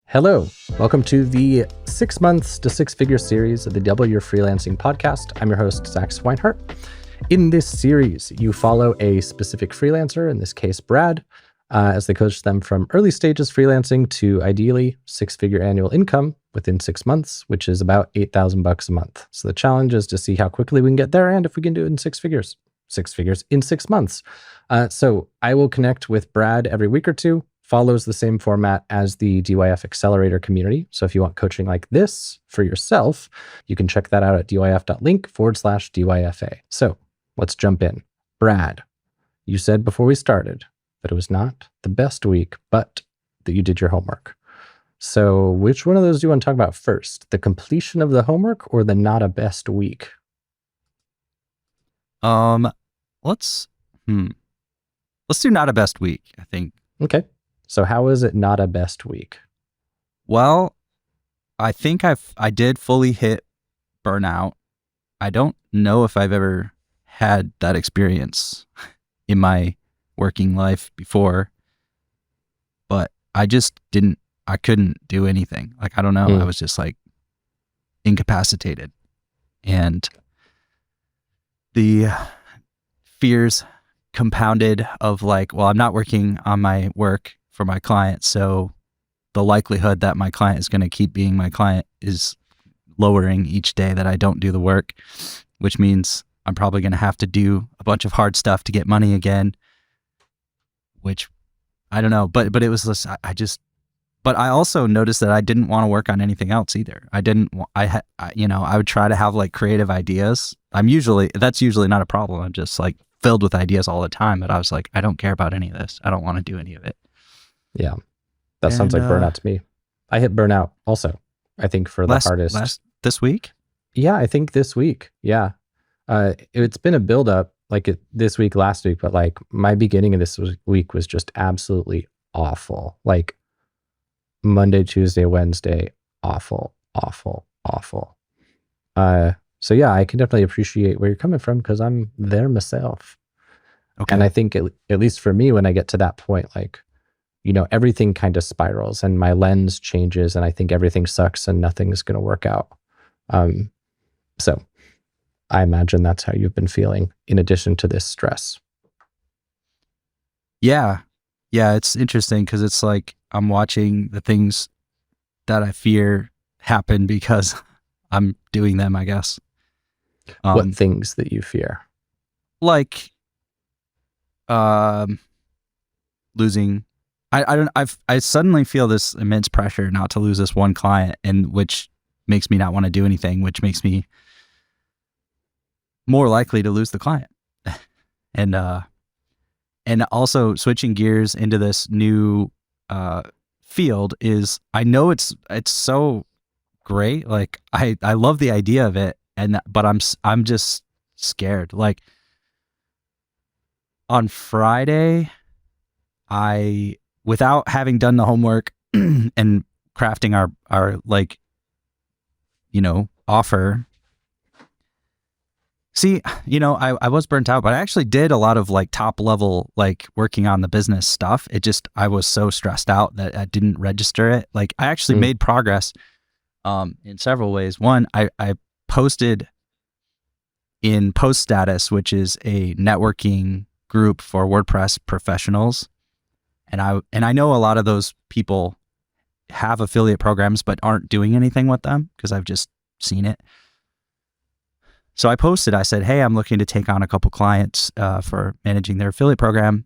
Hello, welcome to the 6 months to six figure series of the Double Your Freelancing podcast. I'm your host, Zach Swinehart. In this series, you follow a specific freelancer, in this case, Brad, as they coach them from early stages freelancing to ideally six-figure annual income within 6 months, which is about $8,000 a month. So the challenge is to see how quickly we can get there and if we can do it in six figures in 6 months. So I will connect with Brad every week or two. Follows the same format as the DYF Accelerator community. So if you want coaching like this for yourself, you can check that out at dyf.link/DYFA. So let's jump in. Brad, you said before we started that it was not the best week, but that you did your homework. So which one of those do you want to talk about first? The completion of the homework or the not a best week? Let's do not a best week, I think. Okay. So how is it not a best week? Well, I think I did fully hit burnout. I don't know if I've ever had that experience in my working life before, but I couldn't do anything. Like, I don't know. I was just like incapacitated, and the fears compounded of like, well, I'm not working on my work for my client, so the likelihood that my client is going to keep being my client is lowering each day that I don't do the work, which means I'm probably going to have to do a bunch of hard stuff to get money again, which I don't know, but it was this, but I also noticed that I didn't want to work on anything else either. I would try to have like creative ideas. That's usually not a problem. I'm just like filled with ideas all the time, but I was like, I don't care about any of this. I don't want to do any of it. Yeah, that sounds like burnout to me. I hit burnout also, I think, for the hardest. This week? Yeah, I think this week. Yeah. It's been a buildup this week, last week, but like my beginning of this week was just absolutely awful. Like Monday, Tuesday, Wednesday, awful. So yeah, I can definitely appreciate where you're coming from because I'm there myself. Okay. And I think at least for me, when I get to that point, like, everything kind of spirals and my lens changes and I think everything sucks and nothing's going to work out. So I imagine that's how you've been feeling in addition to this stress. Yeah. Yeah. It's interesting because it's like I'm watching the things that I fear happen because I'm doing them, I guess. What things that you fear? Like, losing. I suddenly feel this immense pressure not to lose this one client, and which makes me not want to do anything, which makes me more likely to lose the client. And also switching gears into this new field is, I know it's so great. Like I love the idea of it, but I'm just scared. Like on Friday, without having done the homework and crafting our like, offer. See, I was burnt out, but I actually did a lot of like top level, like working on the business stuff. I was so stressed out that I didn't register it. Like I actually made progress in several ways. One, I posted in Post Status, which is a networking group for WordPress professionals. And I know a lot of those people have affiliate programs, but aren't doing anything with them because I've just seen it. So I posted, I said, hey, I'm looking to take on a couple clients for managing their affiliate program.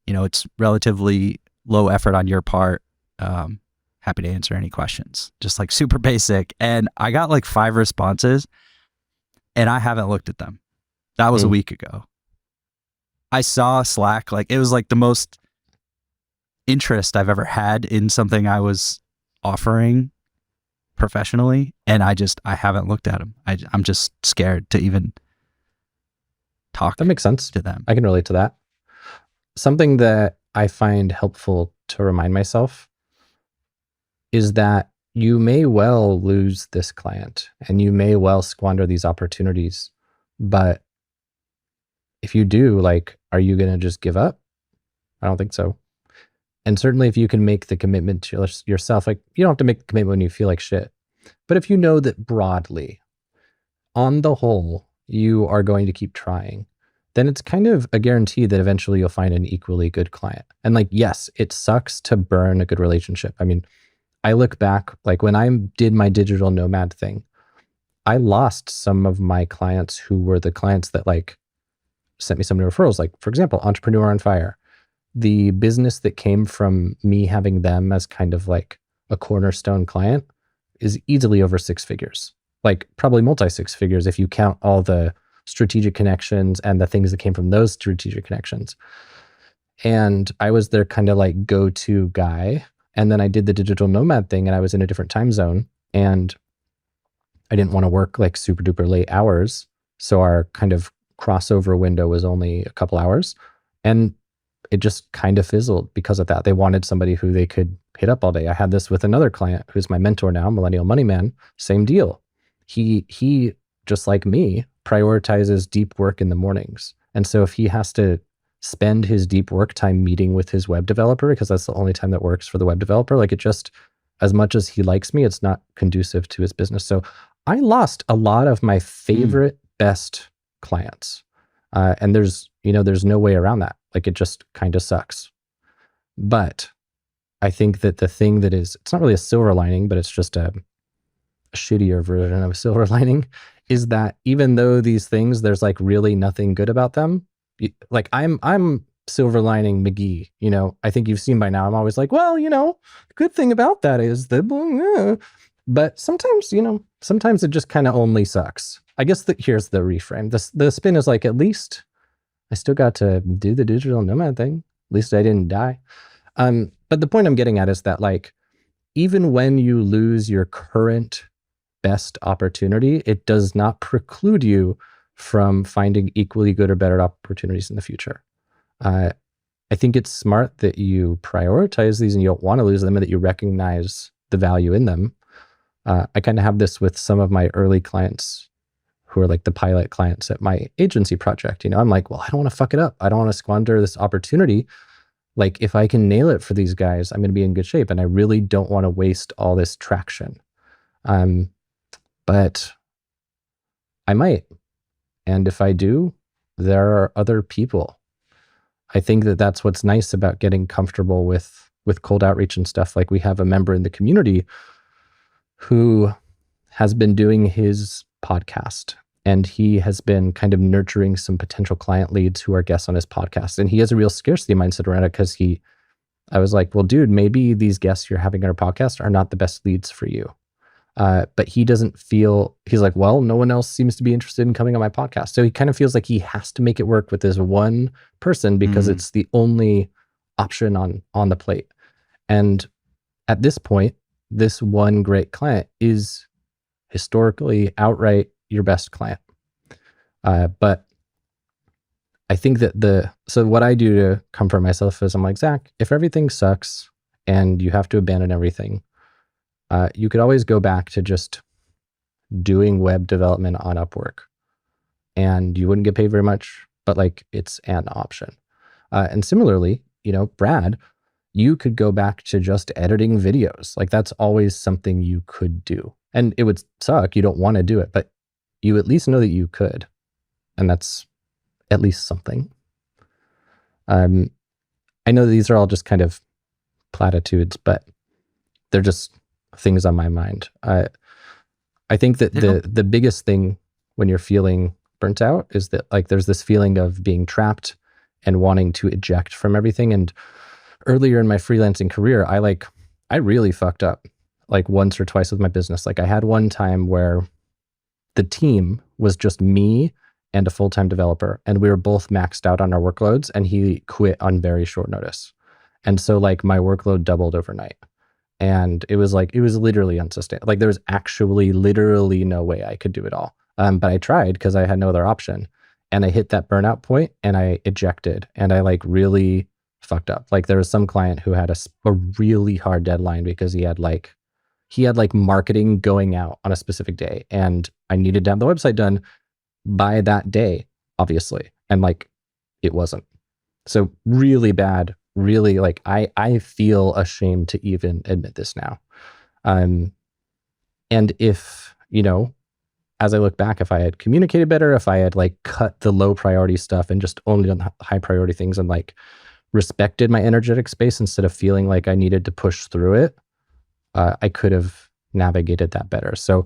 It's relatively low effort on your part. Happy to answer any questions. Just like super basic. And I got like 5 responses and I haven't looked at them. That was a week ago. I saw Slack, like it was like the most interest I've ever had in something I was offering professionally, and I haven't looked at them. I'm just scared to even talk. That makes sense to them. I can relate to that. Something that I find helpful to remind myself is that you may well lose this client and you may well squander these opportunities, but if you do, like, are you going to just give up? I don't think so. And certainly if you can make the commitment to yourself, like you don't have to make the commitment when you feel like shit. But if you know that broadly, on the whole, you are going to keep trying, then it's kind of a guarantee that eventually you'll find an equally good client. And like, yes, it sucks to burn a good relationship. I mean, I look back, like when I did my digital nomad thing, I lost some of my clients who were the clients that like sent me some new referrals. Like, for example, Entrepreneur on Fire. The business that came from me having them as kind of like a cornerstone client is easily over 6 figures, like probably multi 6 figures if you count all the strategic connections and the things that came from those strategic connections. And I was their kind of like go-to guy. And then I did the digital nomad thing and I was in a different time zone and I didn't want to work like super duper late hours. So our kind of crossover window was only a couple hours. And it just kind of fizzled because of that. They wanted somebody who they could hit up all day. I had this with another client who's my mentor now, Millennial Money Man, same deal. He just like me, prioritizes deep work in the mornings. And so if he has to spend his deep work time meeting with his web developer, because that's the only time that works for the web developer, like it just, as much as he likes me, it's not conducive to his business. So I lost a lot of my favorite, best clients. And there's no way around that. Like it just kind of sucks. But I think that the thing that is, it's not really a silver lining, but it's just a shittier version of a silver lining, is that even though these things, there's like really nothing good about them, like I'm silver lining McGee, I think you've seen by now, I'm always like, well, the good thing about that is that, but sometimes, sometimes it just kind of only sucks. I guess that here's the reframe. The spin is like, at least I still got to do the digital nomad thing. At least I didn't die. But the point I'm getting at is that like, even when you lose your current best opportunity, it does not preclude you from finding equally good or better opportunities in the future. I think it's smart that you prioritize these and you don't want to lose them and that you recognize the value in them. I kind of have this with some of my early clients who are like the pilot clients at my agency project. I'm like, well, I don't want to fuck it up. I don't want to squander this opportunity. Like if I can nail it for these guys, I'm going to be in good shape. And I really don't want to waste all this traction. But I might. And if I do, there are other people. I think that that's what's nice about getting comfortable with cold outreach and stuff. Like we have a member in the community who has been doing his podcast and he has been kind of nurturing some potential client leads who are guests on his podcast. And he has a real scarcity mindset around it because I was like, well, dude, maybe these guests you're having on our podcast are not the best leads for you. But he doesn't feel, he's like, well, no one else seems to be interested in coming on my podcast. So he kind of feels like he has to make it work with this one person because it's the only option on the plate. And at this point, this one great client is historically outright your best client. But I think that so what I do to comfort myself is I'm like, Zach, if everything sucks and you have to abandon everything, you could always go back to just doing web development on Upwork and you wouldn't get paid very much, but like it's an option. And similarly, Brad, you could go back to just editing videos. Like that's always something you could do. And it would suck. You don't want to do it, but you at least know that you could. And that's at least something. I know these are all just kind of platitudes, but they're just things on my mind. I think that the biggest thing when you're feeling burnt out is that like there's this feeling of being trapped and wanting to eject from everything. And earlier in my freelancing career, I really fucked up like once or twice with my business. Like I had one time where the team was just me and a full-time developer, and we were both maxed out on our workloads, and he quit on very short notice. And so like my workload doubled overnight. And it was literally unsustainable. Like there was actually literally no way I could do it all. But I tried because I had no other option. And I hit that burnout point and I ejected and I like really fucked up. Like there was some client who had a really hard deadline because he had marketing going out on a specific day and I needed to have the website done by that day, obviously. And like it wasn't. So really bad really like, I feel ashamed to even admit this now. And if, as I look back, if I had communicated better, if I had like cut the low priority stuff and just only done the high priority things and like respected my energetic space instead of feeling like I needed to push through it, I could have navigated that better. So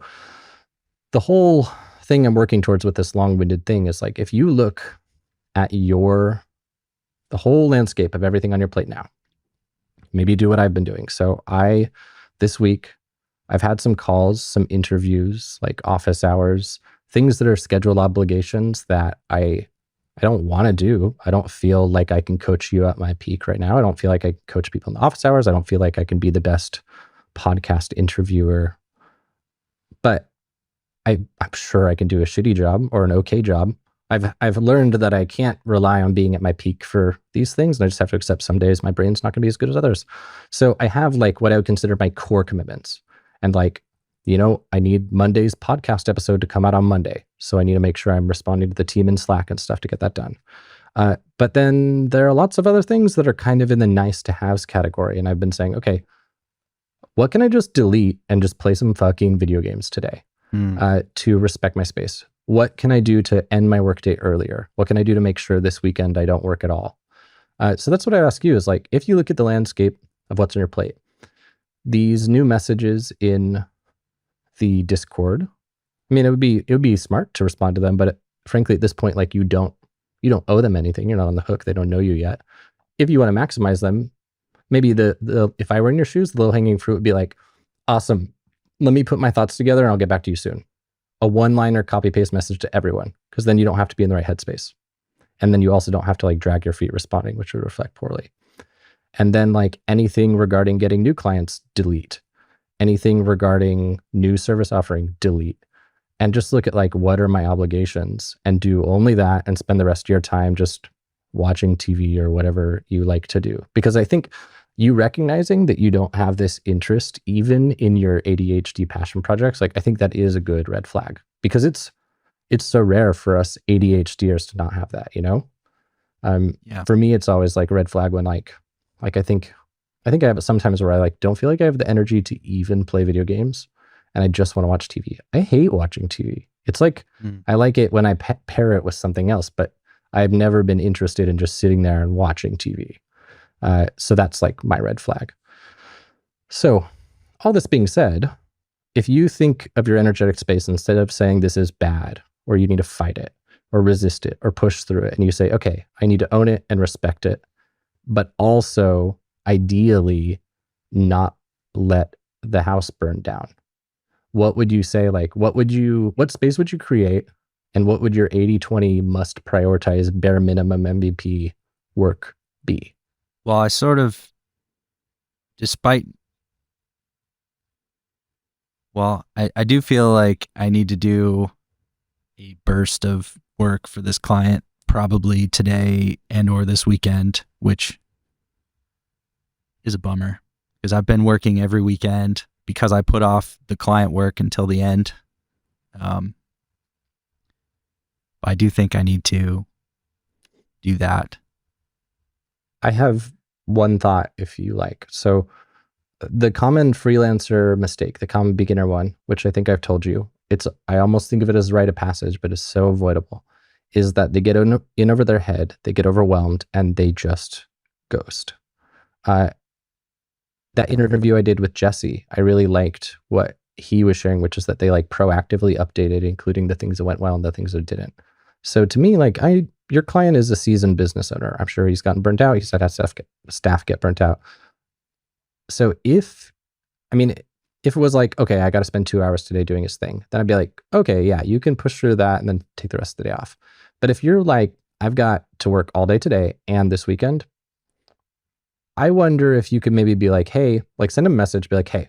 the whole thing I'm working towards with this long-winded thing is like, if you look at the whole landscape of everything on your plate now, maybe do what I've been doing. So this week, I've had some calls, some interviews, like office hours, things that are scheduled obligations that I don't want to do. I don't feel like I can coach you at my peak right now. I don't feel like I can coach people in the office hours. I don't feel like I can be the best podcast interviewer. But I'm sure I can do a shitty job or an okay job. I've learned that I can't rely on being at my peak for these things, and I just have to accept some days my brain's not going to be as good as others. So I have like what I would consider my core commitments. And like, I need Monday's podcast episode to come out on Monday. So I need to make sure I'm responding to the team in Slack and stuff to get that done. But then there are lots of other things that are kind of in the nice to haves category. And I've been saying, okay, what can I just delete and just play some fucking video games today to respect my space? What can I do to end my workday earlier? What can I do to make sure this weekend I don't work at all? So that's what I ask you is like, if you look at the landscape of what's on your plate, these new messages in the Discord, I mean, it would be smart to respond to them, but frankly, at this point, like you don't owe them anything. You're not on the hook. They don't know you yet. If you want to maximize them, maybe if I were in your shoes, the low hanging fruit would be like, awesome. Let me put my thoughts together and I'll get back to you soon. A one-liner copy paste message to everyone, because then you don't have to be in the right headspace. And then you also don't have to like drag your feet responding, which would reflect poorly. And then like anything regarding getting new clients, delete. Anything regarding new service offering, delete. And just look at like, what are my obligations, and do only that and spend the rest of your time just watching TV or whatever you like to do. Because I think you recognizing that you don't have this interest even in your ADHD passion projects, like I think that is a good red flag, because it's so rare for us ADHDers to not have that, For me, it's always like a red flag when like I think I have it sometimes where I like don't feel like I have the energy to even play video games, and I just want to watch TV. I hate watching TV. It's like I like it when I pair it with something else, but I've never been interested in just sitting there and watching TV. So that's like my red flag. So all this being said, if you think of your energetic space, instead of saying this is bad, or you need to fight it, or resist it, or push through it, and you say, okay, I need to own it and respect it, but also ideally not let the house burn down. What would you say? Like, what space would you create? And what would your 80-20 must prioritize bare minimum MVP work be? Well, I sort of, I do feel like I need to do a burst of work for this client probably today and or this weekend, which is a bummer because I've been working every weekend because I put off the client work until the end. I do think I need to do that. I have one thought, if you like. So the common freelancer mistake, the common beginner one, which I think I've told you, I almost think of it as a rite of passage, but it's so avoidable, is that they get in over their head, they get overwhelmed, and they just ghost. That interview I did with Jesse, I really liked what he was sharing, which is that they like proactively updated, including the things that went well and the things that didn't. So to me, like your client is a seasoned business owner. I'm sure he's gotten burnt out. He's had staff get burnt out. So if it was like, okay, I got to spend 2 hours today doing his thing, then I'd be like, okay, yeah, you can push through that and then take the rest of the day off. But if you're like, I've got to work all day today and this weekend, I wonder if you could maybe be like, hey, like send him a message, be like, hey,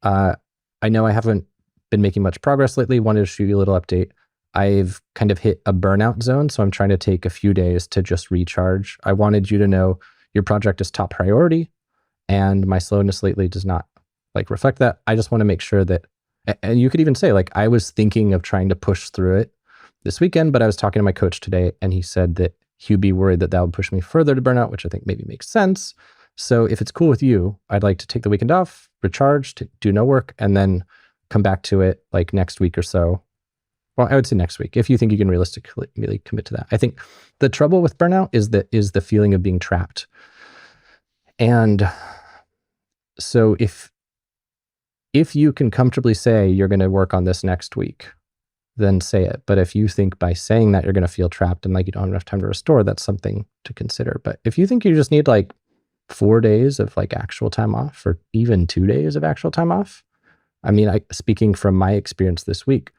I know I haven't been making much progress lately. Wanted to shoot you a little update. I've kind of hit a burnout zone, so I'm trying to take a few days to just recharge. I wanted you to know your project is top priority, and my slowness lately does not like reflect that. I just want to make sure that, and you could even say like, I was thinking of trying to push through it this weekend, but I was talking to my coach today, and he said that he'd be worried that would push me further to burnout, which I think maybe makes sense. So if it's cool with you, I'd like to take the weekend off, recharge, do no work, and then come back to it like next week or so. Well, I would say next week, if you think you can realistically really commit to that. I think the trouble with burnout is the feeling of being trapped. And so if you can comfortably say you're going to work on this next week, then say it. But if you think by saying that you're going to feel trapped and like you don't have enough time to restore, that's something to consider. But if you think you just need like 4 days of like actual time off, or even 2 days of actual time off, I mean, speaking from my experience this week,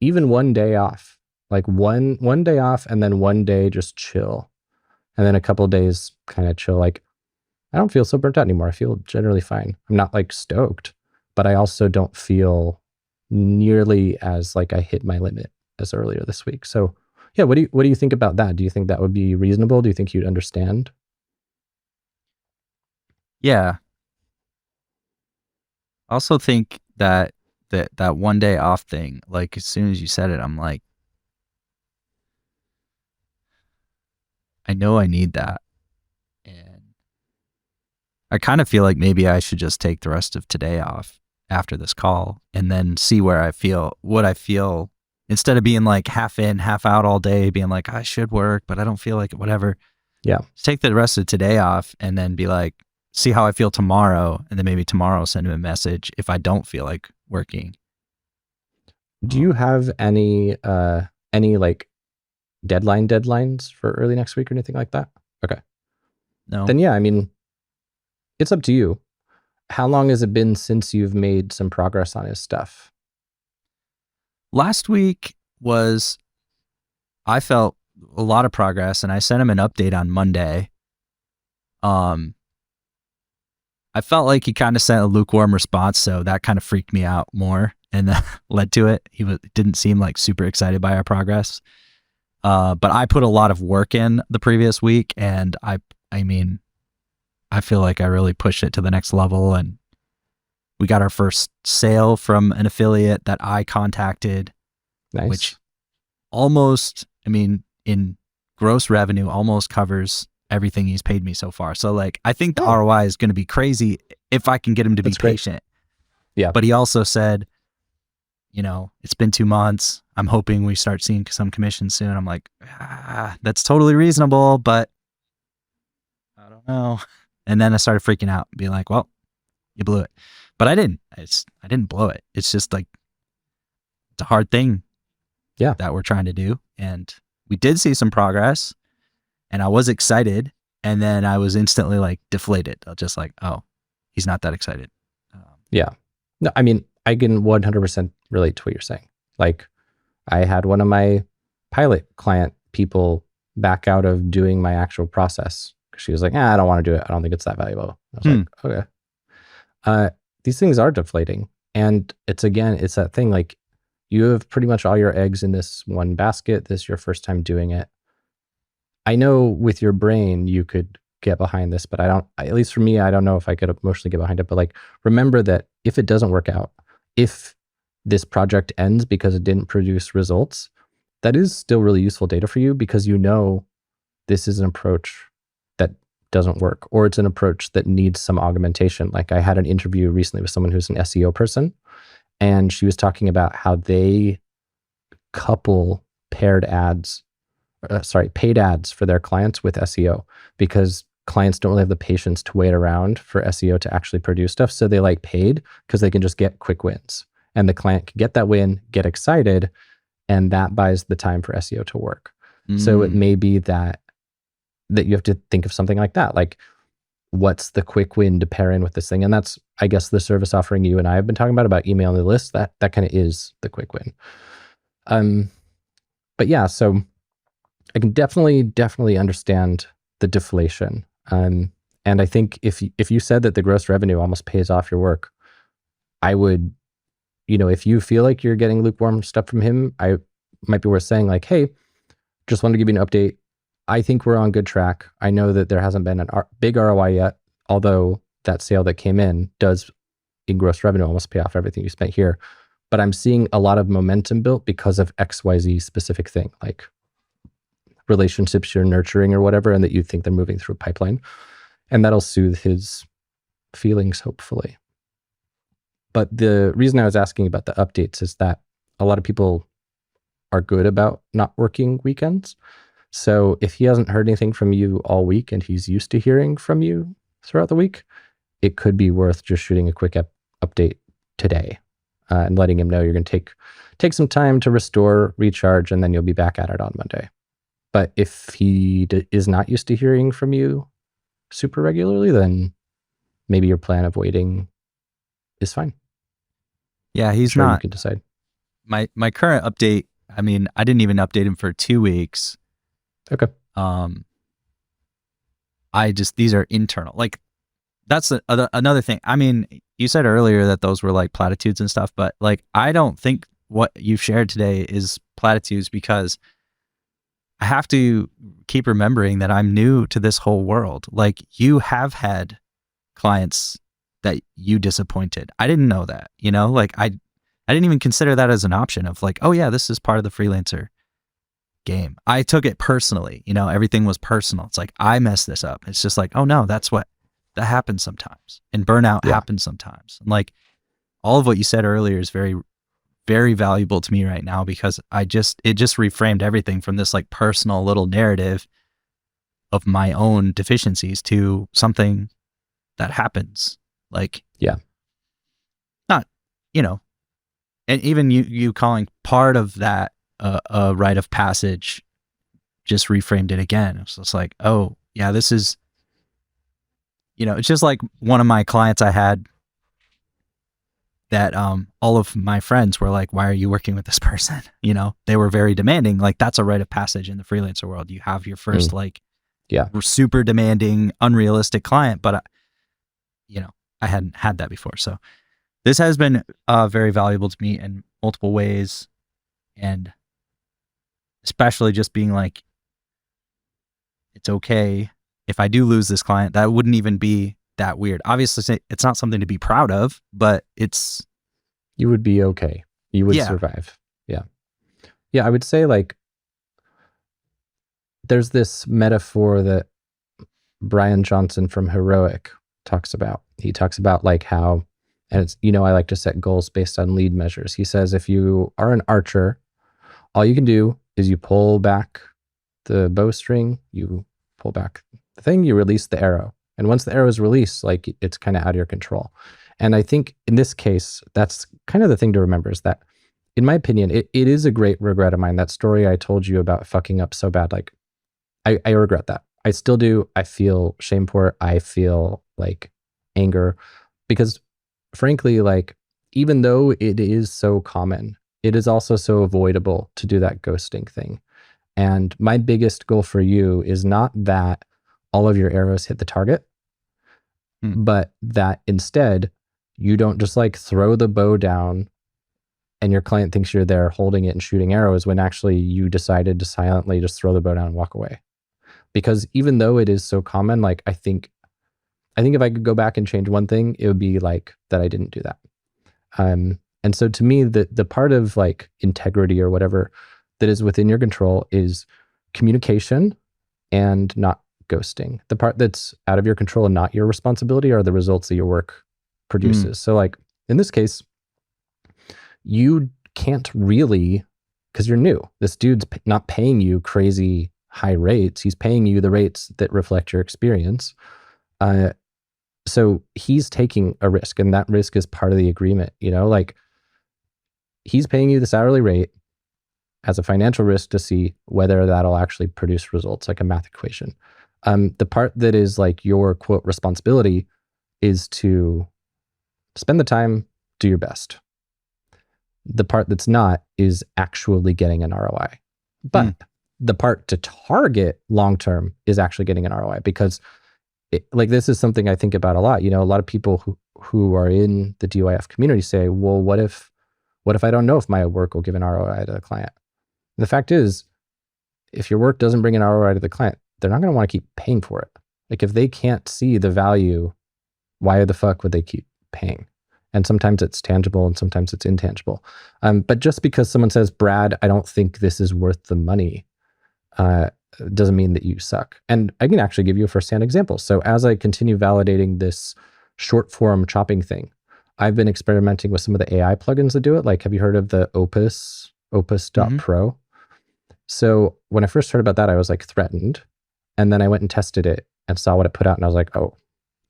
even 1 day off, like one day off, and then 1 day just chill, and then a couple of days kind of chill. Like, I don't feel so burnt out anymore. I feel generally fine. I'm not like stoked, but I also don't feel nearly as like I hit my limit as earlier this week. So yeah, what do you think about that? Do you think that would be reasonable? Do you think you'd understand? Yeah. I also think that 1 day off thing, like as soon as you said it, I'm like, I know I need that. And I kind of feel like maybe I should just take the rest of today off after this call and then see what I feel, instead of being like half in, half out all day, being like, I should work, but I don't feel like it, whatever. Yeah. Just take the rest of today off and then be like, see how I feel tomorrow. And then maybe tomorrow send him a message if I don't feel like working. Do you have any like deadlines for early next week or anything like that? Okay. No. Then yeah, I mean, it's up to you. How long has it been since you've made some progress on his stuff? Last week I felt a lot of progress, and I sent him an update on Monday. I felt like he kind of sent a lukewarm response, so that kind of freaked me out more, and that led to it. He didn't seem like super excited by our progress. But I put a lot of work in the previous week, and I mean, I feel like I really pushed it to the next level, and we got our first sale from an affiliate that I contacted, Nice. which almost, I mean, in gross revenue, almost covers everything he's paid me so far. So like, I think the ROI is going to be crazy if I can get him to be patient. Yeah. But he also said, you know, it's been 2 months. I'm hoping we start seeing some commission soon. I'm like, that's totally reasonable, but I don't know. And then I started freaking out, being like, well, you blew it. But I didn't. I didn't blow it. It's just like, it's a hard thing that we're trying to do. And we did see some progress, and I was excited. And then I was instantly like deflated. I was just like, oh, he's not that excited. Yeah. No, I mean, I can 100% relate to what you're saying. Like, I had one of my pilot client people back out of doing my actual process. She was like, I don't want to do it. I don't think it's that valuable. I was like, okay. These things are deflating. And it's that thing, like, you have pretty much all your eggs in this one basket. This is your first time doing it. I know with your brain, you could get behind this, but at least for me, I don't know if I could emotionally get behind it. But like, remember that if it doesn't work out, if this project ends because it didn't produce results, that is still really useful data for you, because you know this is an approach that doesn't work, or it's an approach that needs some augmentation. Like, I had an interview recently with someone who's an SEO person, and she was talking about how they couple paid ads for their clients with SEO, because clients don't really have the patience to wait around for SEO to actually produce stuff. So they like paid because they can just get quick wins, and the client can get that win, get excited, and that buys the time for SEO to work. So it may be that you have to think of something like that. Like, what's the quick win to pair in with this thing? And that's, I guess, the service offering you and I have been talking about emailing the list. That kind of is the quick win. But yeah, so I can definitely understand the deflation. And I think if you said that the gross revenue almost pays off your work, I would, if you feel like you're getting lukewarm stuff from him, I might be worth saying like, hey, just wanted to give you an update. I think we're on good track. I know that there hasn't been a big ROI yet, although that sale that came in does, in gross revenue, almost pay off everything you spent here. But I'm seeing a lot of momentum built because of XYZ specific thing. Like, relationships you're nurturing or whatever, and that you think they're moving through a pipeline. And that'll soothe his feelings, hopefully. But the reason I was asking about the updates is that a lot of people are good about not working weekends. So if he hasn't heard anything from you all week and he's used to hearing from you throughout the week, it could be worth just shooting a quick update today and letting him know you're going to take some time to restore, recharge, and then you'll be back at it on Monday. But if he is not used to hearing from you super regularly, then maybe your plan of waiting is fine. Yeah, he's sure, not. You can decide. My current update, I mean, I didn't even update him for 2 weeks. Okay. These are internal. Like, that's another thing. I mean, you said earlier that those were like platitudes and stuff, but like, I don't think what you've shared today is platitudes, because I have to keep remembering that I'm new to this whole world. Like, you have had clients that you disappointed. I didn't know that, like I didn't even consider that as an option of like, oh yeah, this is part of the freelancer game. I took it personally, everything was personal. It's like, I messed this up. It's just like, oh no, that happens sometimes. And burnout happens sometimes. And like, all of what you said earlier is very, very valuable to me right now, because it just reframed everything from this like personal little narrative of my own deficiencies to something that happens. Like, not, and even you calling part of that a rite of passage just reframed it again. So it's like, oh yeah, this is, it's just like one of my clients I had that all of my friends were like, why are you working with this person? They were very demanding. Like, that's a rite of passage in the freelancer world. You have your first super demanding, unrealistic client, but I hadn't had that before. So this has been very valuable to me in multiple ways. And especially just being like, it's okay if I do lose this client. That wouldn't even be that weird. Obviously, it's not something to be proud of, but you would be okay. You would survive. Yeah. Yeah. I would say, like, there's this metaphor that Brian Johnson from Heroic talks about. He talks about like how, and it's, I like to set goals based on lead measures. He says, if you are an archer, all you can do is you pull back the bowstring, you pull back the thing, you release the arrow. And once the arrow is released, like, it's kind of out of your control. And I think in this case, that's kind of the thing to remember, is that, in my opinion, it is a great regret of mine. That story I told you about fucking up so bad, like, I regret that. I still do. I feel shame for it. I feel like anger, because frankly, like, even though it is so common, it is also so avoidable to do that ghosting thing. And my biggest goal for you is not that all of your arrows hit the target, but that instead you don't just like throw the bow down and your client thinks you're there holding it and shooting arrows, when actually you decided to silently just throw the bow down and walk away. Because even though it is so common, like, I think if I could go back and change one thing, it would be like that I didn't do that. And so to me, the part of like integrity or whatever that is within your control is communication and not ghosting. The part that's out of your control and not your responsibility are the results that your work produces. So like, in this case, you can't really, because you're new. This dude's not paying you crazy high rates. He's paying you the rates that reflect your experience. So he's taking a risk, and that risk is part of the agreement. Like, he's paying you this hourly rate as a financial risk to see whether that'll actually produce results, like a math equation. The part that is like your quote responsibility is to spend the time, do your best. The part that's not is actually getting an ROI. But the part to target long-term is actually getting an ROI, because this is something I think about a lot. A lot of people who are in the DYF community say, well, what if I don't know if my work will give an ROI to the client? And the fact is, if your work doesn't bring an ROI to the client, they're not going to want to keep paying for it. Like, if they can't see the value, why the fuck would they keep paying? And sometimes it's tangible and sometimes it's intangible. But just because someone says, Brad, I don't think this is worth the money, doesn't mean that you suck. And I can actually give you a firsthand example. So as I continue validating this short form chopping thing, I've been experimenting with some of the AI plugins that do it. Like, have you heard of the Opus.pro? So when I first heard about that, I was like threatened. And then I went and tested it and saw what it put out. And I was like, oh,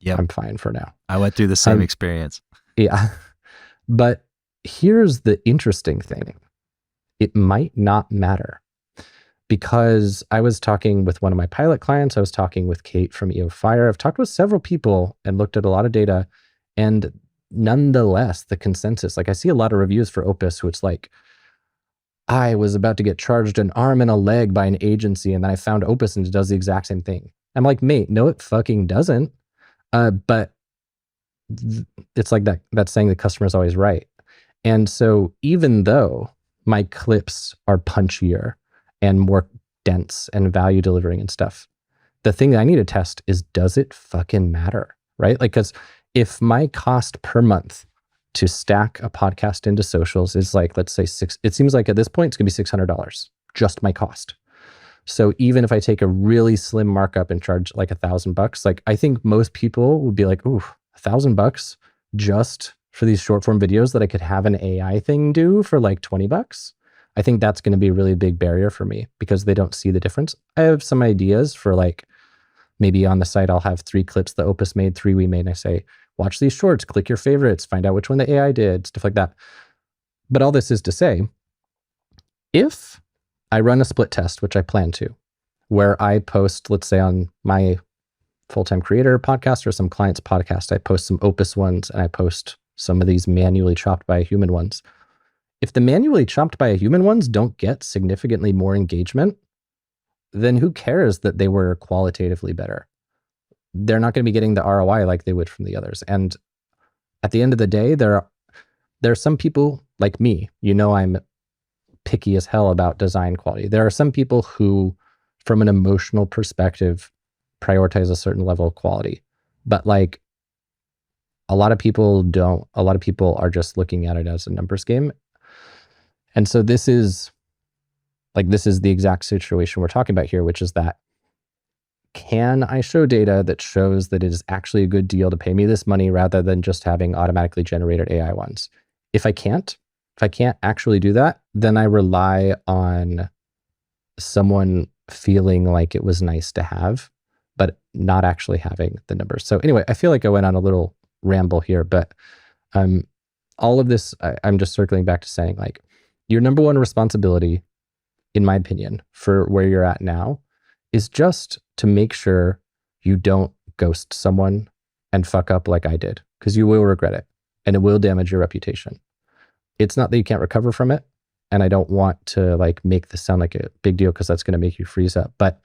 I'm fine for now. I went through the same experience. Yeah. But here's the interesting thing. It might not matter, because I was talking with one of my pilot clients. I was talking with Kate from EO Fire. I've talked with several people and looked at a lot of data. And nonetheless, the consensus, like I see a lot of reviews for Opus, who it's like, I was about to get charged an arm and a leg by an agency, and then I found Opus and it does the exact same thing. I'm like, mate, no, it fucking doesn't. But it's like that saying, the customer's always right. And so even though my clips are punchier and more dense and value delivering and stuff, the thing that I need to test is, does it fucking matter, right? Like, because if my cost per month to stack a podcast into socials is like, let's say it seems like at this point it's gonna be $600, just my cost. So even if I take a really slim markup and charge like $1,000, like I think most people would be like, ooh, $1,000 just for these short form videos that I could have an AI thing do for like $20. I think that's going to be a really big barrier for me, because they don't see the difference. I have some ideas for, like, maybe on the site, I'll have 3 clips that Opus made, 3 we made. And I say, watch these shorts, click your favorites, find out which one the AI did, stuff like that. But all this is to say, if I run a split test, which I plan to, where I post, let's say on my full-time creator podcast or some client's podcast, I post some Opus ones and I post some of these manually chopped by a human ones. If the manually chopped by a human ones don't get significantly more engagement, then who cares that they were qualitatively better? They're not going to be getting the ROI like they would from the others. And at the end of the day, there are some people like me, I'm picky as hell about design quality. There are some people who, from an emotional perspective, prioritize a certain level of quality. But like, a lot of people don't. A lot of people are just looking at it as a numbers game. And so this is the exact situation we're talking about here, which is that, can I show data that shows that it is actually a good deal to pay me this money rather than just having automatically generated AI ones? If I can't actually do that, then I rely on someone feeling like it was nice to have, but not actually having the numbers. So anyway, I feel like I went on a little ramble here, but all of this, I'm just circling back to saying, like, your number one responsibility, in my opinion, for where you're at now is just to make sure you don't ghost someone and fuck up like I did, because you will regret it and it will damage your reputation. It's not that you can't recover from it, and I don't want to like make this sound like a big deal, because that's going to make you freeze up. But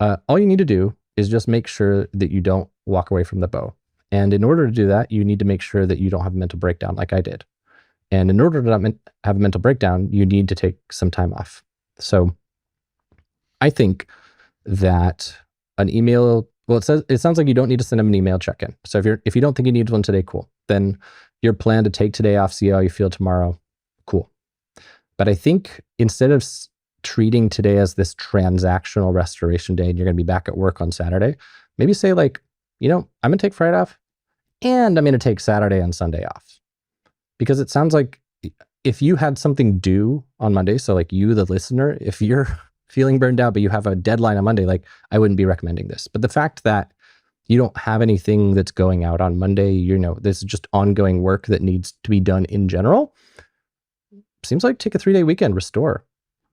all you need to do is just make sure that you don't walk away from the bow. And in order to do that, you need to make sure that you don't have a mental breakdown like I did. And in order to not have a mental breakdown, you need to take some time off. So I think that an email, well, it sounds like you don't need to send them an email check-in. So if you don't think you need one today, cool. Then your plan to take today off, see how you feel tomorrow, cool. But I think instead of treating today as this transactional restoration day and you're going to be back at work on Saturday, maybe say like, I'm going to take Friday off and I'm going to take Saturday and Sunday off. Because it sounds like if you had something due on Monday, so like you, the listener, if you're feeling burned out, but you have a deadline on Monday, like I wouldn't be recommending this. But the fact that you don't have anything that's going out on Monday, this is just ongoing work that needs to be done in general, seems like take a 3-day weekend, restore.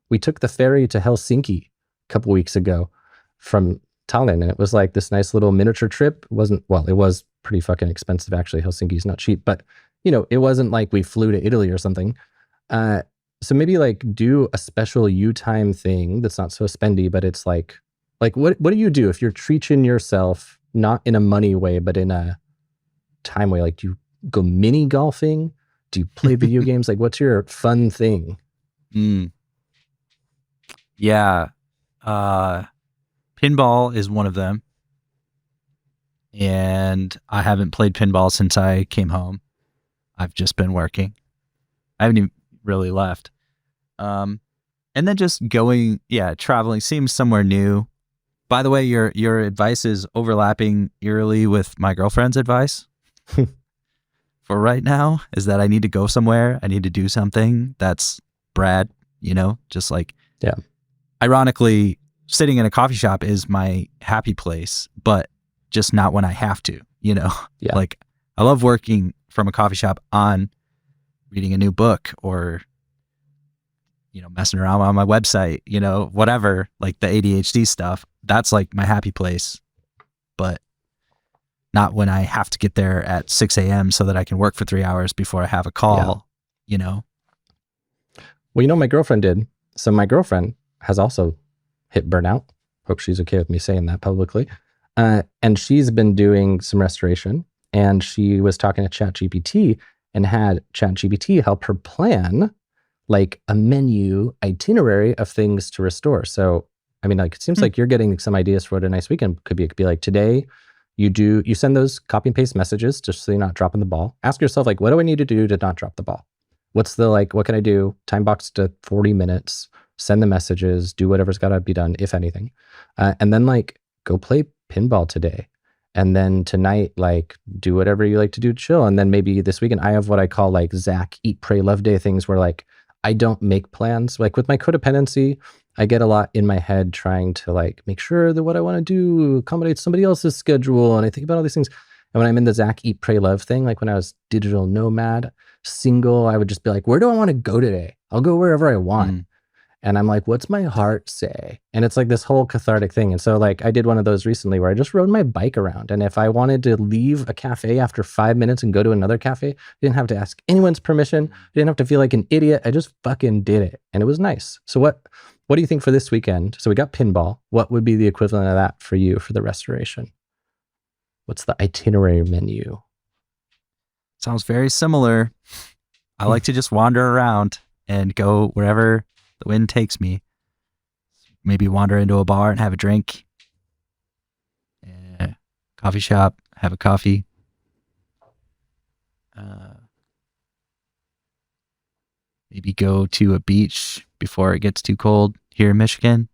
We took the ferry to Helsinki a couple weeks ago from Tallinn, and it was like this nice little miniature trip. It was pretty fucking expensive actually. Helsinki's not cheap, but it wasn't like we flew to Italy or something. So maybe like do a special you time thing that's not so spendy, but it's like what do you do if you're treating yourself not in a money way, but in a time way? Like, do you go mini golfing? Do you play video games? Like, what's your fun thing? Yeah. Pinball is one of them. And I haven't played pinball since I came home. I've just been working. I haven't even really left. And then just going, traveling, seeing somewhere new. By the way, your advice is overlapping eerily with my girlfriend's advice for right now, is that I need to go somewhere. I need to do something that's Brad, just like, Yeah. Ironically, sitting in a coffee shop is my happy place, but just not when I have to, Yeah. Like, I love working from a coffee shop on reading a new book or, messing around on my website, whatever, like the ADHD stuff. That's like my happy place, but not when I have to get there at 6 a.m. so that I can work for 3 hours before I have a call, Well, my girlfriend did. So my girlfriend has also hit burnout. Hope she's okay with me saying that publicly. And she's been doing some restoration, and she was talking to ChatGPT and had ChatGPT help her plan like a menu itinerary of things to restore. So, I mean, like, it seems like you're getting some ideas for what a nice weekend could be. It could be like, today you send those copy and paste messages just so you're not dropping the ball. Ask yourself, like, what do I need to do to not drop the ball? What's the, like, what can I do? Time box to 40 minutes, send the messages, do whatever's got to be done, if anything. And then, like, go play pinball today. And then tonight, like, do whatever you like to do to chill. And then maybe this weekend, I have what I call like Zach Eat, Pray, Love Day things where, like, I don't make plans. Like with my codependency, I get a lot in my head trying to, like, make sure that what I want to do accommodates somebody else's schedule. And I think about all these things. And when I'm in the Zach Eat, Pray, Love thing, like when I was digital nomad, single, I would just be like, where do I want to go today? I'll go wherever I want. And I'm like, what's my heart say? And it's like this whole cathartic thing. And so, like, I did one of those recently where I just rode my bike around. And if I wanted to leave a cafe after 5 minutes and go to another cafe, I didn't have to ask anyone's permission. I didn't have to feel like an idiot. I just fucking did it. And it was nice. So what do you think for this weekend? So we got pinball. What would be the equivalent of that for you for the restoration? What's the itinerary menu? Sounds very similar. I like to just wander around and go wherever the wind takes me. Maybe wander into a bar and have a drink. Coffee shop, have a coffee. Maybe go to a beach before it gets too cold here in Michigan.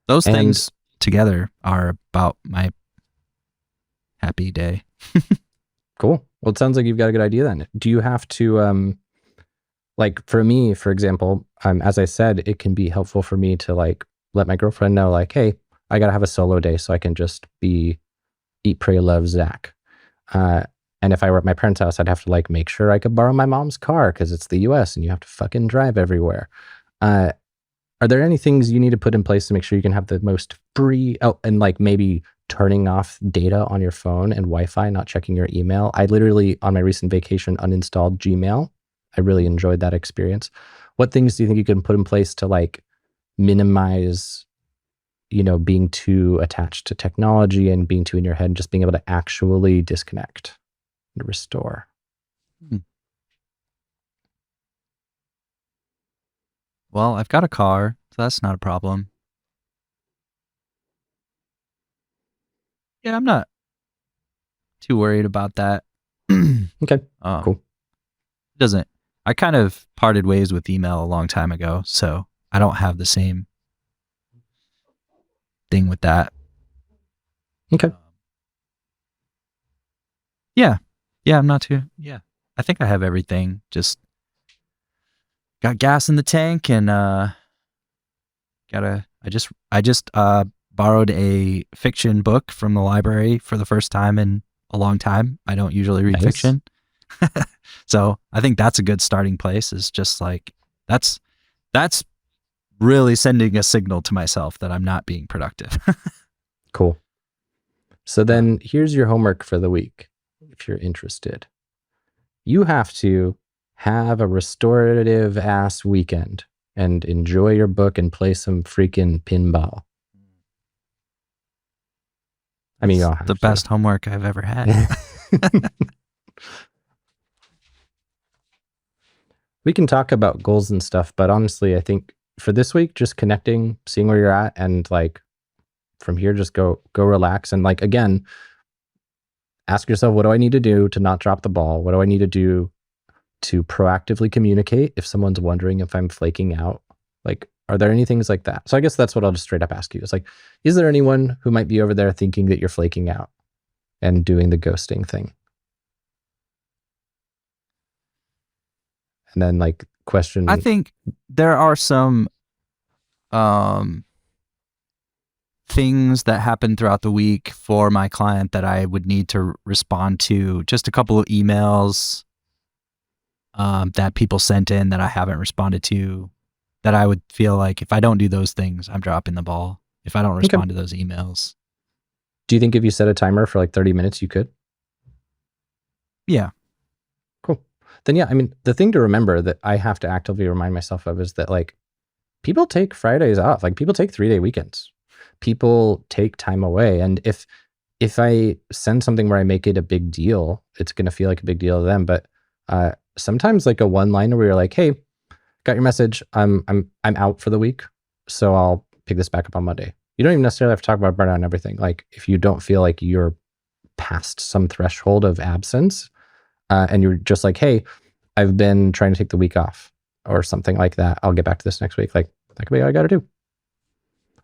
Those things together are about my happy day. Cool. Well, it sounds like you've got a good idea then. Do you have to, like, for me, for example, as I said, it can be helpful for me to, like, let my girlfriend know, like, hey, I got to have a solo day so I can just be eat, pray, love Zach. And if I were at my parents' house, I'd have to, like, make sure I could borrow my mom's car because it's the US and you have to fucking drive everywhere. Are there any things you need to put in place to make sure you can have the most free, and like maybe turning off data on your phone and Wi-Fi, not checking your email? I literally, on my recent vacation, uninstalled Gmail. I really enjoyed that experience. What things do you think you can put in place to, like, minimize, being too attached to technology and being too in your head and just being able to actually disconnect and restore? Well, I've got a car, so that's not a problem. Yeah, I'm not too worried about that. Okay, cool. I kind of parted ways with email a long time ago, so I don't have the same thing with that. Okay. Yeah, I'm not too, I think I have everything. Just got gas in the tank and I just borrowed a fiction book from the library for the first time in a long time. I don't usually read fiction. So I think that's a good starting place, is just like, that's really sending a signal to myself that I'm not being productive. Cool. So then here's your homework for the week. If you're interested, you have to have a restorative ass weekend and enjoy your book and play some freaking pinball. I mean, it's the best homework I've ever had. We can talk about goals and stuff, but honestly, I think for this week, just connecting, seeing where you're at, and, like, from here, just go relax. And, like, again, ask yourself, what do I need to do to not drop the ball? What do I need to do to proactively communicate if someone's wondering if I'm flaking out. Like, are there any things like that? So I guess that's what I'll just straight up ask you. It's like, is there anyone who might be over there thinking that you're flaking out and doing the ghosting thing? And then like question. I think there are some things that happen throughout the week for my client that I would need to respond to. Just a couple of emails that people sent in that I haven't responded to, that I would feel like if I don't do those things, I'm dropping the ball. If I don't respond to those emails. Do you think if you set a timer for like 30 minutes, you could? Yeah. Cool. Then yeah, I mean, the thing to remember that I have to actively remind myself of is that like people take Fridays off. Like people take 3-day weekends. People take time away. And if I send something where I make it a big deal, it's going to feel like a big deal to them. But sometimes like a one-liner where you're like, hey, got your message. I'm out for the week, so I'll pick this back up on Monday. You don't even necessarily have to talk about burnout and everything. Like if you don't feel like you're past some threshold of absence, and you're just like, hey, I've been trying to take the week off or something like that. I'll get back to this next week. Like that could be all I got to do.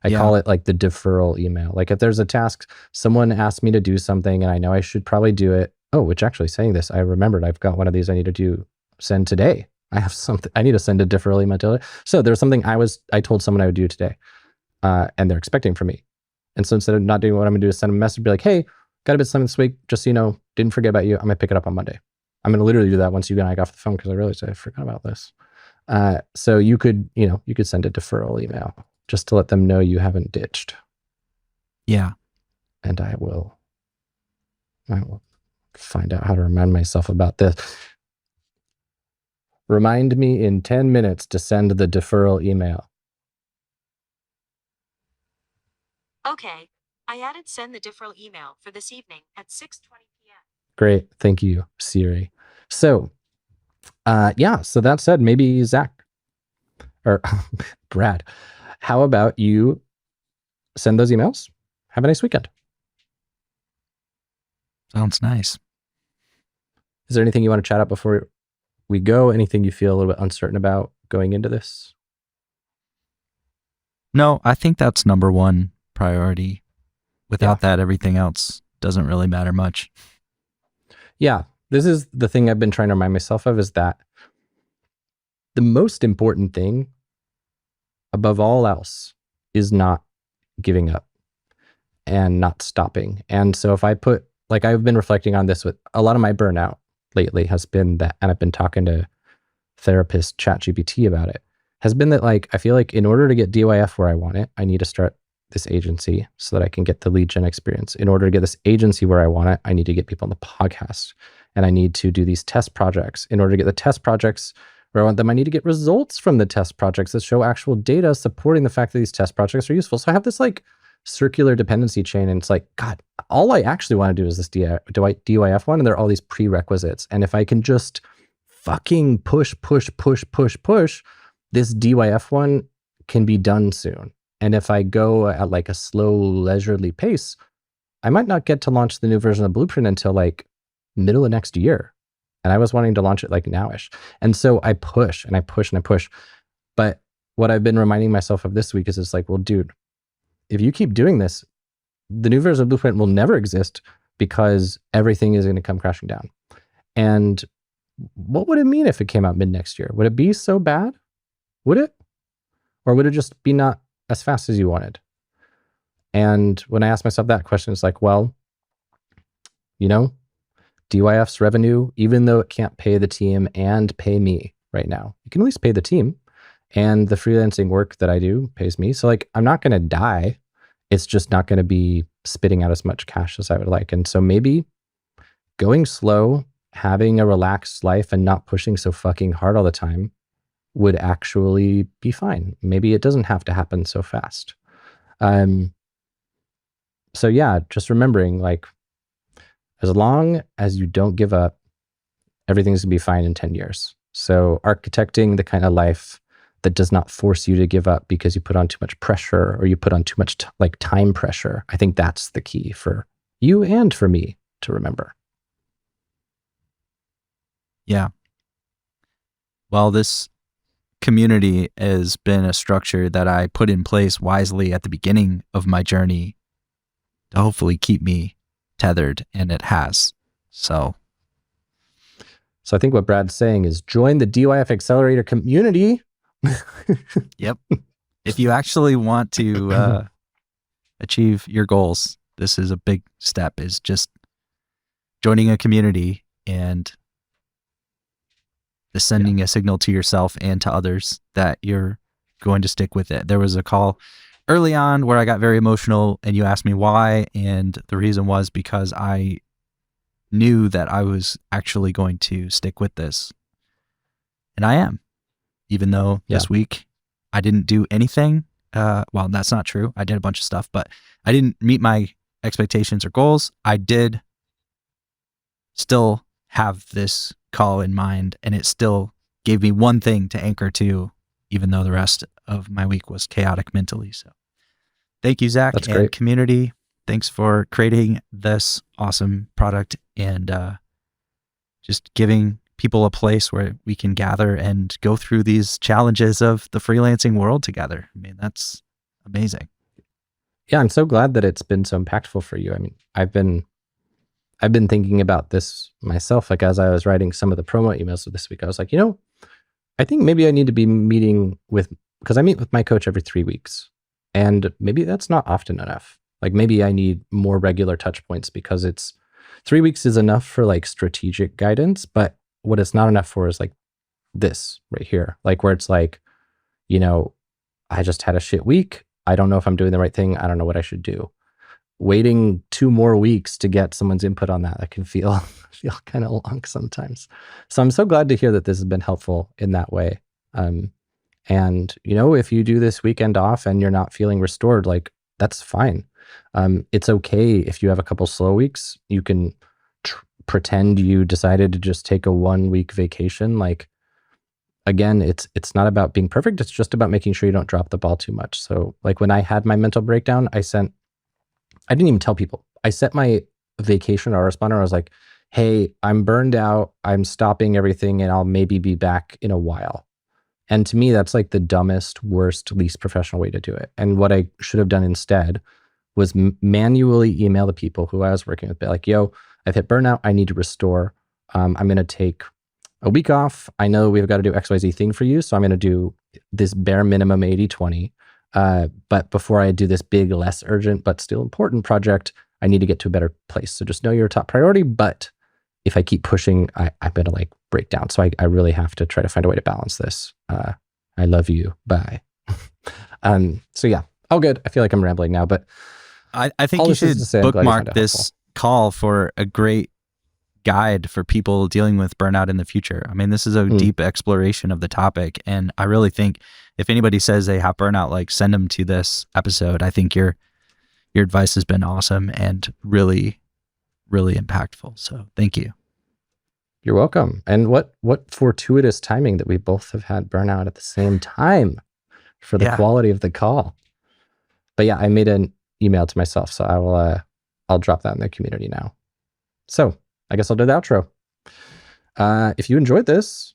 I call it like the deferral email. Like if there's a task, someone asked me to do something and I know I should probably do it. Oh, which actually saying this, I remembered I've got one of these I need to send today. I have something, I need to send a deferral email today. So there's something I told someone I would do today, and they're expecting from me. And so instead of not doing what I'm gonna do is send them a message, be like, hey, got a bit something this week, just so you know, didn't forget about you. I'm gonna pick it up on Monday. I'm gonna literally do that once you and I got off the phone because I realized I forgot about this. So you could send a deferral email just to let them know you haven't ditched. Yeah. And I will find out how to remind myself about this. Remind me in 10 minutes to send the deferral email. Okay. I added send the deferral email for this evening at 6:20 p.m. Great. Thank you, Siri. So, so that said, maybe Zach or Brad, how about you send those emails? Have a nice weekend. Sounds nice. Is there anything you want to chat up before we go? Anything you feel a little bit uncertain about going into this? No, I think that's number one priority. Without that, everything else doesn't really matter much. Yeah, this is the thing I've been trying to remind myself of, is that the most important thing above all else is not giving up and not stopping. And so if I put, like, I've been reflecting on this with a lot of my burnout lately has been that, and I've been talking to therapist ChatGPT about it, has been that, like, I feel like in order to get DYF where I want it, I need to start this agency so that I can get the lead gen experience. In order to get this agency where I want it, I need to get people on the podcast, and I need to do these test projects. In order to get the test projects where I want them, I need to get results from the test projects that show actual data supporting the fact that these test projects are useful. So I have this like circular dependency chain, and it's like, God, all I actually want to do is this DYF one, and there are all these prerequisites. And if I can just fucking push, this DYF one can be done soon. And if I go at like a slow, leisurely pace, I might not get to launch the new version of Blueprint until like middle of next year. And I was wanting to launch it like nowish. And so I push and I push and I push. But what I've been reminding myself of this week is it's like, well, dude, if you keep doing this, the new version of Blueprint will never exist because everything is going to come crashing down. And what would it mean if it came out mid next year? Would it be so bad? Would it? Or would it just be not as fast as you wanted? And when I ask myself that question, it's like, well, you know, DYF's revenue, even though it can't pay the team and pay me right now, it can at least pay the team, and the freelancing work that I do pays me. So like, I'm not going to die. It's just not going to be spitting out as much cash as I would like. And so maybe going slow, having a relaxed life and not pushing so fucking hard all the time would actually be fine. Maybe it doesn't have to happen so fast. So yeah, just remembering, like, as long as you don't give up, everything's gonna be fine in 10 years. So architecting the kind of life that does not force you to give up because you put on too much pressure or you put on too much time pressure, I think that's the key for you and for me to remember. Yeah. Well, this community has been a structure that I put in place wisely at the beginning of my journey to hopefully keep me tethered, and it has. So I think what Brad's saying is join the DYF Accelerator community. Yep. If you actually want to achieve your goals, this is a big step, is just joining a community and sending a signal to yourself and to others that you're going to stick with it. There was a call early on where I got very emotional and you asked me why. And the reason was because I knew that I was actually going to stick with this. And I am, even though this week I didn't do anything. Well, that's not true. I did a bunch of stuff, but I didn't meet my expectations or goals. I did still have this call in mind, and it still gave me one thing to anchor to, even though the rest of my week was chaotic mentally. So thank you, Zach. That's and great. Community. Thanks for creating this awesome product and just giving people a place where we can gather and go through these challenges of the freelancing world together. I mean, that's amazing. Yeah, I'm so glad that it's been so impactful for you. I mean, I've been thinking about this myself. Like as I was writing some of the promo emails this week, I was like, I think maybe I need to be meeting because I meet with my coach every 3 weeks, and maybe that's not often enough. Like maybe I need more regular touch points, because 3 weeks is enough for like strategic guidance, but what it's not enough for is like this right here, like where it's like, I just had a shit week. I don't know if I'm doing the right thing. I don't know what I should do. Waiting 2 more weeks to get someone's input on that can feel kind of long sometimes. So I'm so glad to hear that this has been helpful in that way. And if you do this weekend off and you're not feeling restored, like that's fine. It's okay if you have a couple slow weeks. You can pretend you decided to just take a 1 week vacation. Like again, it's not about being perfect. It's just about making sure you don't drop the ball too much. So like when I had my mental breakdown, I didn't even tell people. I sent my vacation autoresponder. I was like, hey, I'm burned out. I'm stopping everything and I'll maybe be back in a while. And to me, that's like the dumbest, worst, least professional way to do it. And what I should have done instead was manually email the people who I was working with, be like, yo, I've hit burnout. I need to restore. I'm going to take a week off. I know we've got to do XYZ thing for you. So I'm going to do this bare minimum 80-20. But before I do this big, less urgent, but still important project, I need to get to a better place. So just know you're a top priority. But if I keep pushing, I'm going to like break down. So I really have to try to find a way to balance this. I love you. Bye. So yeah, all good. I feel like I'm rambling now, but I think you should bookmark this call for a great guide for people dealing with burnout in the future. I mean, this is a deep exploration of the topic. And I really think if anybody says they have burnout, like send them to this episode. I think your advice has been awesome and really, really impactful. So thank you. You're welcome. And what fortuitous timing that we both have had burnout at the same time for the quality of the call. But yeah, I made an email to myself, so I'll drop that in the community now. So I guess I'll do the outro. If you enjoyed this,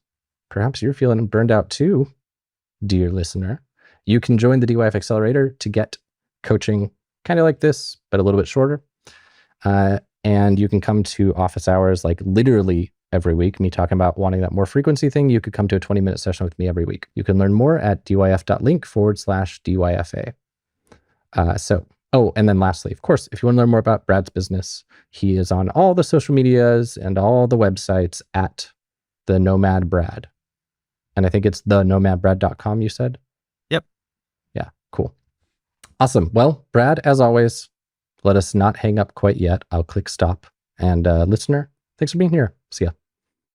perhaps you're feeling burned out too, dear listener. You can join the DYF Accelerator to get coaching kind of like this, but a little bit shorter. And you can come to office hours like literally every week. Me talking about wanting that more frequency thing. You could come to a 20-minute session with me every week. You can learn more at dyf.link/DYFA. And then lastly, of course, if you want to learn more about Brad's business, he is on all the social medias and all the websites at the Nomad Brad. And I think it's thenomadbrad.com, you said? Yep. Yeah, cool. Awesome. Well, Brad, as always, let us not hang up quite yet. I'll click stop. And listener, thanks for being here. See ya.